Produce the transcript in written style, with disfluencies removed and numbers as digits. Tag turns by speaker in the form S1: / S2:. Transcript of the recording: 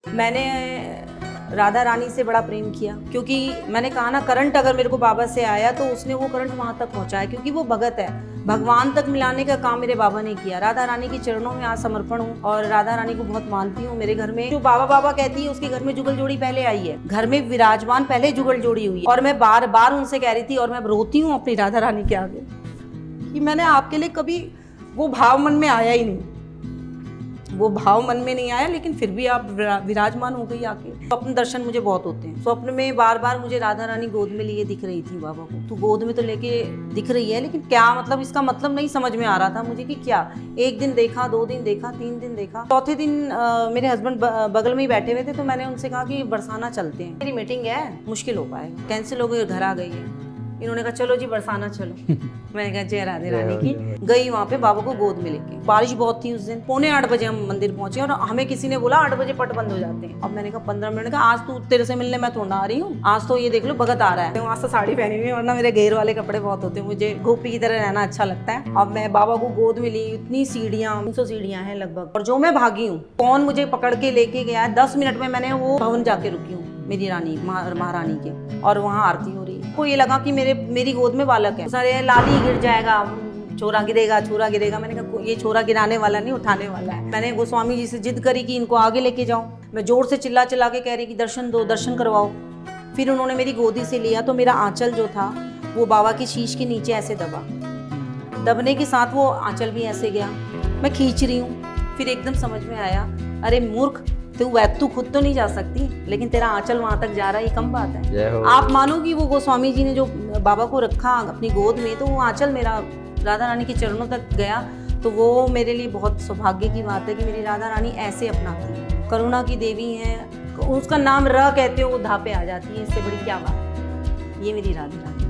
S1: मैंने राधा रानी से बड़ा प्रेम किया, क्योंकि मैंने कहा ना, करंट अगर मेरे को बाबा से आया तो उसने वो करंट वहाँ तक पहुँचाया, क्योंकि वो भगत है। भगवान तक मिलाने का काम मेरे बाबा ने किया। राधा रानी के चरणों में आज समर्पण हूँ और राधा रानी को बहुत मानती हूँ। मेरे घर में जो बाबा बाबा कहती है, उसके घर में जुगल जोड़ी पहले आई है। घर में विराजमान पहले जुगल जोड़ी हुई है। और मैं बार बार उनसे कह रही थी, और मैं रोती हूँ अपनी राधा रानी के आगे, कि मैंने आपके लिए कभी वो भाव मन में आया ही नहीं, वो भाव मन में नहीं आया, लेकिन फिर भी आप विराजमान हो गई आके। स्वप्न दर्शन मुझे बहुत होते हैं। स्वप्न में बार बार मुझे राधा रानी गोद में लिए दिख रही थी बाबा को। तो गोद में तो लेके दिख रही है, लेकिन क्या मतलब, इसका मतलब नहीं समझ में आ रहा था मुझे कि क्या। एक दिन देखा, 2 दिन देखा, 3 दिन देखा, चौथे दिन मेरे हस्बैंड बगल में ही बैठे हुए थे, तो मैंने उनसे कहा कि बरसाना चलते हैं, मेरी मीटिंग है, मुश्किल हो पाएगा, कैंसिल हो गई, घर आ गई है। इन्होंने कहा चलो जी बरसाना चलो। मैंने कहा जय राधे रानी की। गई वहाँ पे बाबा को गोद में लेके। बारिश बहुत थी उस दिन, 7:45 बजे हम मंदिर पहुंचे और हमें किसी ने बोला 8 बजे पट बंद हो जाते हैं। अब मैंने कहा 15 मिनट का, आज तू तेरे से मिलने मैं थोड़ा आ रही हूँ, आज तो ये देख लो भगत आ रहा है। आज तो साड़ी पहनी हुई, वरना मेरे घेर वाले कपड़े बहुत होते हैं, मुझे गोपी की तरह रहना अच्छा लगता है। अब मैं बाबा को गोद में ली, इतनी सीढ़ियाँ, 300 सीढ़ियाँ हैं लगभग, और जो मैं भागी हूँ, कौन मुझे पकड़ के लेके गया, 10 मिनट में मैंने वो भवन जाके रुकी हूँ मेरी रानी महारानी के, और वहाँ आरती हो रही है। को ये लगा कि मेरी गोद में बालक है। सारे लाली गिर जाएगा, छोरा गिरेगा, छोरा गिरेगा। मैंने कहा ये छोरा गिराने वाला नहीं, उठाने वाला है। मैंने गोस्वामी जी से जिद करी कि इनको आगे लेके जाओ। मैं जोर से चिल्ला चिल्ला के कह रही कि दर्शन दो, दर्शन करवाओ। फिर उन्होंने मेरी गोदी से लिया, तो मेरा आंचल जो था वो बाबा की शीश के नीचे ऐसे दबा, दबने के साथ वो आंचल भी ऐसे गया। मैं खींच रही हूँ, फिर एकदम समझ में आया, अरे मूर्ख, तू खुद तो नहीं जा सकती, लेकिन तेरा आंचल वहां तक जा रहा है, ये कम बात है। आप मानोगी वो गोस्वामी जी ने जो बाबा को रखा अपनी गोद में, तो वो आंचल मेरा राधा रानी के चरणों तक गया। तो वो मेरे लिए बहुत सौभाग्य की बात है कि मेरी राधा रानी ऐसे अपनाती है, करुणा की देवी है। उसका नाम र कहते हो वो धा पे आ जाती है, इससे बड़ी क्या बात है। ये मेरी राधा रानी।